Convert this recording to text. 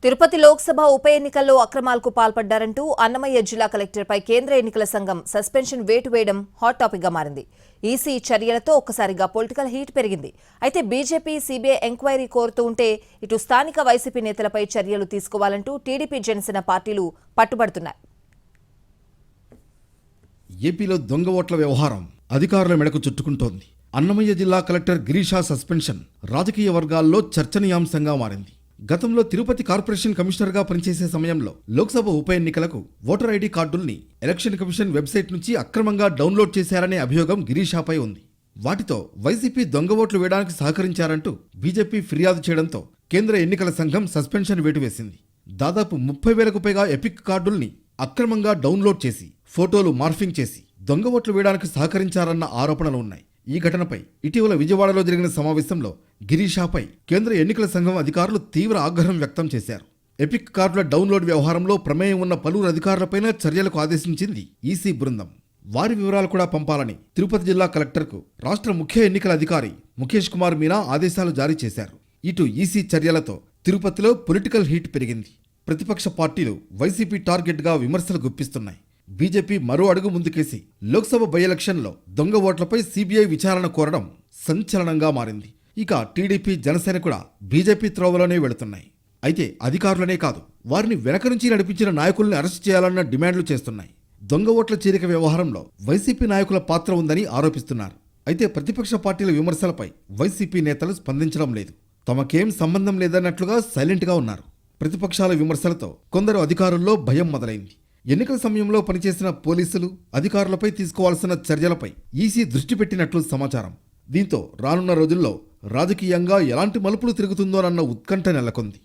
తిరుపతి లోక్సభ ఉప ఎన్నికల్లో అక్రమాలకు పాల్పడ్డారంటూ అన్నమయ్య జిల్లా కలెక్టర్పై కేంద్ర ఎన్నికల సంఘం సస్పెన్షన్ వేటు వేయడం హాట్ టాపిక్గా మారింది. ఈసీ చర్యలతో ఒక్కసారిగా పొలిటికల్ హీట్ పెరిగింది. అయితే బీజేపీ సీబీఐ ఎంక్వైరీ కోరుతూ ఉంటే ఇటు స్థానిక వైసీపీ నేతలపై చర్యలు తీసుకోవాలంటూ టీడీపీ జనసేన పార్టీలు పట్టుబడుతున్నాయి. ఏపీలో దొంగ ఓట్ల వ్యవహారం అధికారుల మెడకు చుట్టుకుంటోంది. అన్నమయ్య జిల్లా కలెక్టర్ గిరీషా సస్పెన్షన్ రాజకీయ వర్గాల్లో చర్చనీయాంశంగా మారింది. గతంలో తిరుపతి కార్పొరేషన్ కమిషనర్గా పనిచేసే సమయంలో లోక్సభ ఉప ఎన్నికలకు ఓటర్ ఐడి కార్డుల్ని ఎలక్షన్ కమిషన్ వెబ్సైట్ నుంచి అక్రమంగా డౌన్లోడ్ చేశారనే అభియోగం గిరీషాపై ఉంది. వాటితో వైసీపీ దొంగ ఓట్లు వేయడానికి సహకరించారంటూ బీజేపీ ఫిర్యాదు చేయడంతో కేంద్ర ఎన్నికల సంఘం సస్పెన్షన్ వేటు వేసింది. దాదాపు 30,000కు పైగా ఎపిక్ కార్డుల్ని అక్రమంగా డౌన్లోడ్ చేసి ఫోటోలు మార్ఫింగ్ చేసి దొంగ ఓట్లు వేయడానికి సహకరించారన్న ఆరోపణలు ఉన్నాయి. ఈ ఘటనపై ఇటీవల విజయవాడలో జరిగిన సమావేశంలో గిరీషాపై కేంద్ర ఎన్నికల సంఘం అధికారులు తీవ్ర ఆగ్రహం వ్యక్తం చేశారు. ఎపిక్ కార్డుల డౌన్లోడ్ వ్యవహారంలో ప్రమేయం ఉన్న పలువురు అధికారులపైన చర్యలకు ఆదేశించింది ఈసీ బృందం. వారి వివరాలు కూడా పంపాలని తిరుపతి జిల్లా కలెక్టర్కు రాష్ట్ర ముఖ్య ఎన్నికల అధికారి ముఖేష్ కుమార్ మీనా ఆదేశాలు జారీ చేశారు. ఇటు ఈసీ చర్యలతో తిరుపతిలో పొలిటికల్ హీట్ పెరిగింది. ప్రతిపక్ష పార్టీలు వైసీపీ టార్గెట్గా విమర్శలు గుప్పిస్తున్నాయి. బీజేపీ మరో అడుగు ముందుకేసి లోక్సభ బై ఎలక్షన్లో దొంగ ఓట్లపై సీబీఐ విచారణ కోరడం సంచలనంగా మారింది. ఇక టీడీపీ జనసేన కూడా బీజేపీ త్రోవలోనే వెళుతున్నాయి. అయితే అధికారులనే కాదు, వారిని వెనక నుంచి నడిపించిన నాయకుల్ని అరెస్ట్ చేయాలన్న డిమాండ్లు చేస్తున్నాయి. దొంగ ఓట్ల చేరిక వ్యవహారంలో వైసీపీ నాయకుల పాత్ర ఉందని ఆరోపిస్తున్నారు. అయితే ప్రతిపక్ష పార్టీల విమర్శలపై వైసీపీ నేతలు స్పందించడం లేదు. తమకేం సంబంధం లేదన్నట్లుగా సైలెంట్గా ఉన్నారు. ప్రతిపక్షాల విమర్శలతో కొందరు అధికారుల్లో భయం మొదలైంది. ఎన్నికల సమయంలో పనిచేసిన పోలీసులు అధికారులపై తీసుకోవాల్సిన చర్యలపై ఈసీ దృష్టి పెట్టినట్లు సమాచారం. దీంతో రానున్న రోజుల్లో రాజకీయంగా ఎలాంటి మలుపులు తిరుగుతుందోనన్న ఉత్కంఠ నెలకొంది.